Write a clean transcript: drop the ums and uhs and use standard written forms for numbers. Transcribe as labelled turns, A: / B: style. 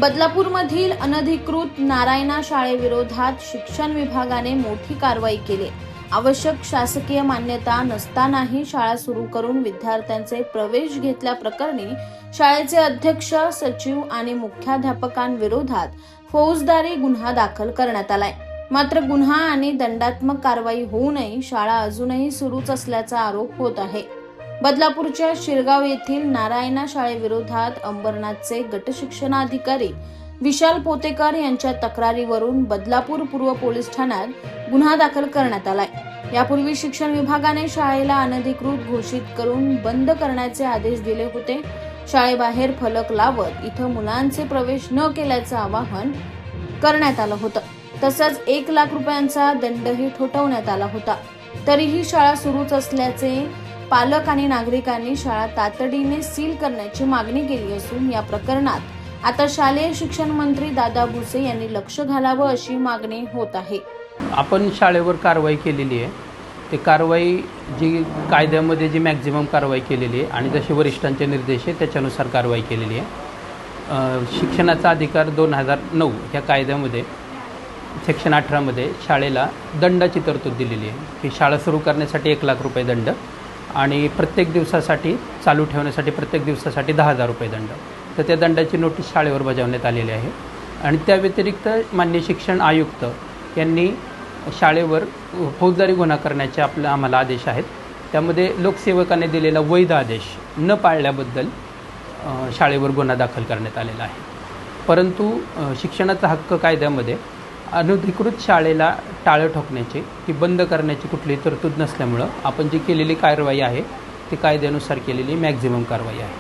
A: बदलापूरमधील अनधिकृत नारायणा शाळेविरोधात शिक्षण विभागाने मोठी कारवाई केली। आवश्यक शासकीय मान्यता नसतानाही शाळा सुरू करून विद्यार्थ्यांचे प्रवेश घेतल्याप्रकरणी शाळेचे अध्यक्ष, सचिव आणि मुख्याध्यापकांविरोधात फौजदारी गुन्हा दाखल करण्यात आलाय। मात्र गुन्हा आणि दंडात्मक कारवाई होऊनही शाळा अजूनही सुरूच असल्याचा आरोप होत आहे। बदलापूरच्या शिरगाव येथील नारायणा शाळेविरोधात अंबरनाथचे गटशिक्षणाधिकारी विशाल पोतेकर यांच्या तक्रारीवरून बदलापूर पूर्व पोलीस ठाण्यात गुन्हा दाखल करण्यात आलाय। यापूर्वी शिक्षण विभागाने शाळेला अनधिकृत घोषित करून बंद करण्याचे आदेश दिले होते। शाळेबाहेर फलक लावत इथं मुलांचे प्रवेश न केल्याचं आवाहन करण्यात आलं होतं। तसंच 1 लाख रुपयांचा दंडही ठोठावण्यात आला होता। तरीही शाळा सुरूच असल्याचे पालक आणि नागरिकांनी शाळा तातडीने सील करण्याची मागणी केली असून या प्रकरणात आता शालेय शिक्षण मंत्री दादा भुसे यांनी लक्ष घालावं अशी मागणी होत आहे।
B: आपण शाळेवर कारवाई केलेली आहे। ते कारवाई जी कायद्यामध्ये जी मॅक्झिमम कारवाई केलेली आहे आणि जसे वरिष्ठांचे निर्देश आहे त्याच्यानुसार कारवाई केलेली आहे। शिक्षणाचा अधिकार 2009 या कायद्यामध्ये सेक्शन 18 मध्ये शाळेला दंडाची तरतूद दिलेली आहे की शाळा सुरू करण्यासाठी 1 लाख रुपये दंड आणि प्रत्येक दिवसासाठी चालू ठेवण्यासाठी प्रत्येक दिवसासाठी 10,000 रुपये दंड। तर त्या दंडाची नोटीस शाळेवर बजावण्यात आलेली आहे। आणि त्या व्यतिरिक्त माननीय शिक्षण आयुक्त यांनी शाळेवर फौजदारी गुन्हा करण्याचे आम्हाला आदेश आहेत। त्यामध्ये लोकसेवकाने दिलेला वैध आदेश न पाळल्याबद्दल शाळेवर गुन्हा दाखल करण्यात आलेला आहे। परंतु शिक्षणाचा हक्क कायद्यामध्ये अनधिकृत शाळेला टाळं ठोकण्याची ती बंद करण्याची कुठलीही तरतूद नसल्यामुळं आपण जी केलेली कारवाई आहे ती कायद्यानुसार केलेली मॅक्झिमम कारवाई आहे।